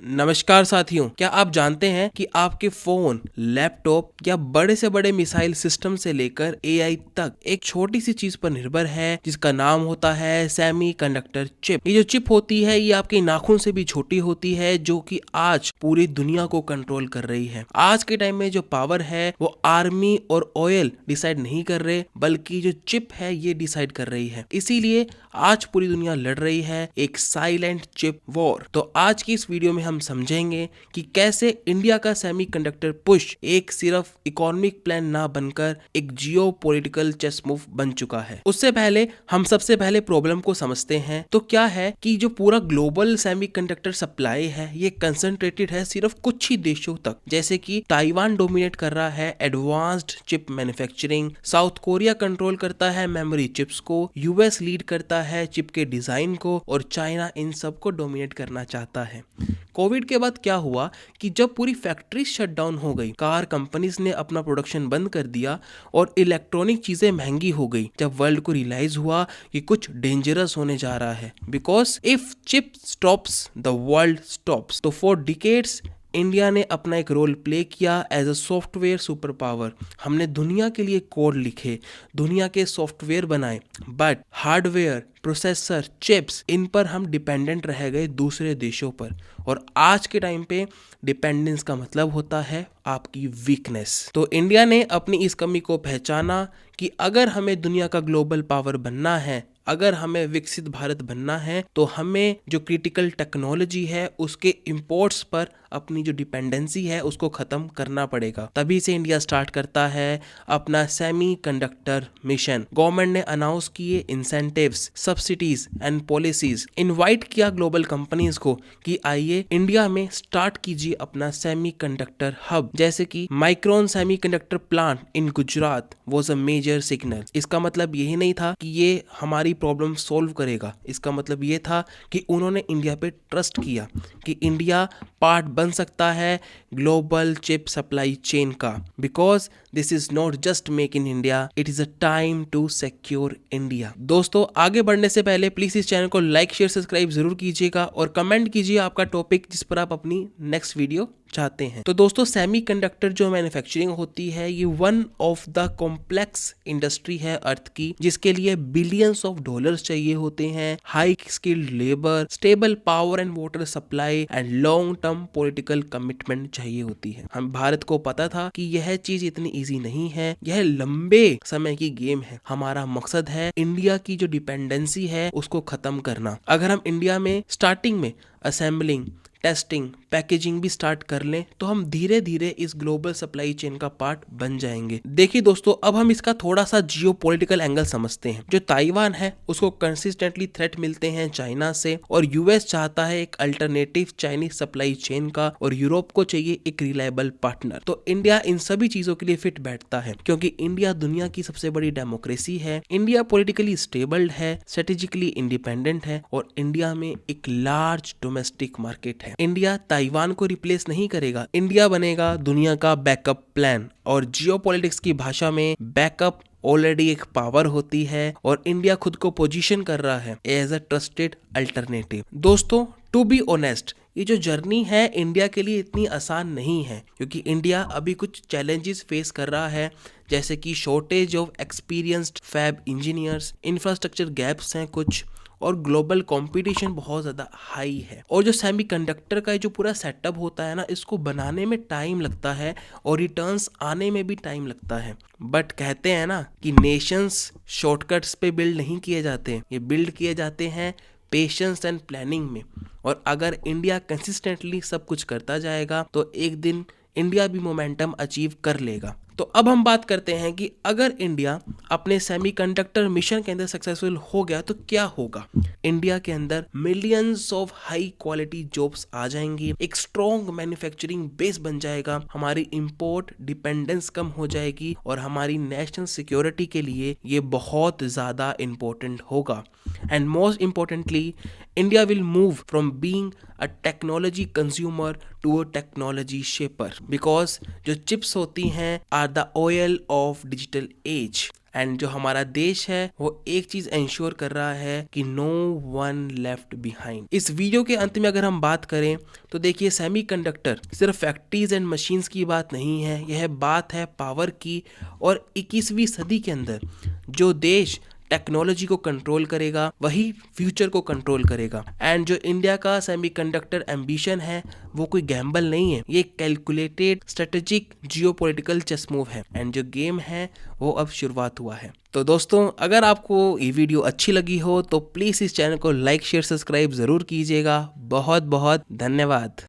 नमस्कार साथियों, क्या आप जानते हैं कि आपके फोन, लैपटॉप या बड़े से बड़े मिसाइल सिस्टम से लेकर एआई तक एक छोटी सी चीज पर निर्भर है जिसका नाम होता है सेमीकंडक्टर चिप। ये जो चिप होती है ये आपके नाखून से भी छोटी होती है, जो कि आज पूरी दुनिया को कंट्रोल कर रही है। आज के टाइम में जो पावर है वो आर्मी और ऑयल डिसाइड नहीं कर रहे, बल्कि जो चिप है ये डिसाइड कर रही है। इसीलिए आज पूरी दुनिया लड़ रही है एक साइलेंट चिप वॉर। तो आज की इस वीडियो में हम समझेंगे कि कैसे इंडिया का सेमीकंडक्टर पुश एक सिर्फ इकोनॉमिक प्लान ना बनकर एक जियो पॉलिटिकल चेस मूव बन चुका है। उससे पहले हम सबसे पहले प्रॉब्लम को समझते हैं। तो क्या है कि जो पूरा ग्लोबल सेमीकंडक्टर सप्लाई है ये कंसंट्रेटेड है सिर्फ कुछ ही देशों तक, जैसे कि ताइवान डोमिनेट कर रहा है advanced chip manufacturing, south Korea control करता है मेमोरी चिप्स को, यूएस लीड करता है चिप के डिजाइन को और चाइना इन सब को डोमिनेट करना चाहता है। कोविड के बाद क्या हुआ कि जब पूरी फैक्ट्री शट डाउन हो गई, कार कंपनीज ने अपना प्रोडक्शन बंद कर दिया और इलेक्ट्रॉनिक चीजें महंगी हो गई, जब वर्ल्ड को रियलाइज हुआ कि कुछ डेंजरस होने जा रहा है। Because if chip stops the world stops. तो फॉर डिकेड्स इंडिया ने अपना एक रोल प्ले किया as a software superpower. हमने दुनिया के लिए कोड लिखे, दुनिया के सॉफ्टवेयर बनाए, बट हार्डवेयर, प्रोसेसर, चिप्स, इन पर हम डिपेंडेंट रह गए दूसरे देशों पर। और आज के टाइम पे डिपेंडेंस का मतलब होता है आपकी वीकनेस। तो इंडिया ने अपनी इस कमी को पहचाना कि अगर हमें दुनिया का ग्लोबल पावर बनना है, अगर हमें विकसित भारत बनना है, तो हमें जो क्रिटिकल टेक्नोलॉजी है उसके इंपोर्ट्स पर अपनी जो डिपेंडेंसी है उसको खत्म करना पड़ेगा। तभी से इंडिया स्टार्ट करता है अपना सेमीकंडक्टर मिशन। गवर्नमेंट ने अनाउंस किए incentives, subsidies and policies, invite किया ग्लोबल कंपनीज को कि आइए इंडिया में स्टार्ट कीजिए अपना सेमीकंडक्टर हब, जैसे कि Micron semiconductor plant in Gujarat was a major signal. इसका मतलब यही नहीं था कि ये हमारी प्रॉब्लम सॉल्व करेगा, इसका मतलब ये था कि उन्होंने इंडिया पे ट्रस्ट किया कि इंडिया पार्ट बन सकता है ग्लोबल चिप सप्लाई चेन का। Because this is not just make in India, it is a time to secure India. दोस्तों, आगे बढ़ने से पहले प्लीज इस चैनल को लाइक, शेयर, सब्सक्राइब जरूर कीजिएगा और कमेंट कीजिए आपका टॉपिक जिस पर आप अपनी नेक्स्ट वीडियो चाहते हैं। तो दोस्तों, सेमीकंडक्टर जो मैन्युफैक्चरिंग होती है ये one of the complex industry है अर्थ की, जिसके लिए बिलियंस ऑफ डॉलर्स चाहिए होते हैं, high skilled labour, stable power and water supply and long term political commitment चाहिए होती है। हम भारत को पता था कि यह चीज इतनी इजी नहीं है, यह लंबे समय की गेम है। हमारा मकसद है इंडिया की जो डिपेंडेंसी है उसको खत्म करना। अगर हम इंडिया में स्टार्टिंग में असेंबलिंग, टेस्टिंग, पैकेजिंग भी स्टार्ट कर लें तो हम धीरे धीरे इस ग्लोबल सप्लाई चेन का पार्ट बन जाएंगे। देखिए दोस्तों, अब हम इसका थोड़ा सा जियोपॉलिटिकल एंगल समझते हैं। जो ताइवान है उसको कंसिस्टेंटली थ्रेट मिलते हैं चाइना से, और यूएस चाहता है एक अल्टरनेटिव चाइनीज सप्लाई चेन का, और यूरोप को चाहिए एक रिलायबल पार्टनर। तो इंडिया इन सभी चीजों के लिए फिट बैठता है, क्योंकि इंडिया दुनिया की सबसे बड़ी डेमोक्रेसी है, इंडिया पॉलिटिकली स्टेबल है, स्ट्रेटेजिकली इंडिपेंडेंट है, और इंडिया में एक लार्ज डोमेस्टिक मार्केट है। इंडिया ताइवान को रिप्लेस नहीं करेगा, इंडिया बनेगा दुनिया का बैकअप प्लान। और जियोपॉलिटिक्स की भाषा में बैकअप ऑलरेडी एक पावर होती है, और इंडिया खुद को पोजीशन कर रहा है एज अ ट्रस्टेड अल्टरनेटिव। दोस्तों, टू बी ऑनेस्ट, ये जो जर्नी है इंडिया के लिए इतनी आसान नहीं है, क्योंकि इंडिया अभी कुछ चैलेंजेस फेस कर रहा है, जैसे कि shortage of experienced fab engineers, infrastructure gaps हैं कुछ, और ग्लोबल कंपटीशन बहुत ज़्यादा हाई है। और जो सेमीकंडक्टर का जो पूरा सेटअप होता है ना, इसको बनाने में टाइम लगता है और रिटर्न्स आने में भी टाइम लगता है। बट कहते हैं ना कि नेशंस शॉर्टकट्स पे बिल्ड नहीं किए जाते, ये बिल्ड किए जाते हैं पेशेंस एंड प्लानिंग में। और अगर इंडिया कंसिस्टेंटली सब कुछ करता जाएगा तो एक दिन इंडिया भी मोमेंटम अचीव कर लेगा। तो अब हम बात करते हैं कि अगर इंडिया अपने सेमीकंडक्टर मिशन के अंदर सक्सेसफुल हो गया तो क्या होगा। इंडिया के अंदर millions of high quality jobs आ जाएंगी, एक स्ट्रॉन्ग मैन्युफैक्चरिंग बेस बन जाएगा, हमारी इंपोर्ट डिपेंडेंस कम हो जाएगी, और हमारी नेशनल सिक्योरिटी के लिए ये बहुत ज़्यादा इंपॉर्टेंट होगा। And most importantly, India will move from being a technology consumer to a technology shaper, because जो चिप्स होती हैं are the oil of digital age. And जो हमारा देश है वो एक चीज इंश्योर कर रहा है कि नो वन लेफ्ट बिहाइंड। इस वीडियो के अंत में अगर हम बात करें तो देखिए, सेमीकंडक्टर सिर्फ फैक्ट्रीज एंड मशीन्स की बात नहीं है, यह बात है पावर की। और 21वीं सदी के अंदर जो देश टेक्नोलॉजी को कंट्रोल करेगा वही फ्यूचर को कंट्रोल करेगा। एंड जो इंडिया का सेमीकंडक्टर एम्बिशन है वो कोई गैम्बल नहीं है, ये calculated strategic geopolitical chess move है। एंड जो गेम है वो अब शुरुआत हुआ है। तो दोस्तों, अगर आपको ये वीडियो अच्छी लगी हो तो प्लीज इस चैनल को लाइक शेयर सब्सक्राइब जरूर कीजिएगा। बहुत बहुत धन्यवाद।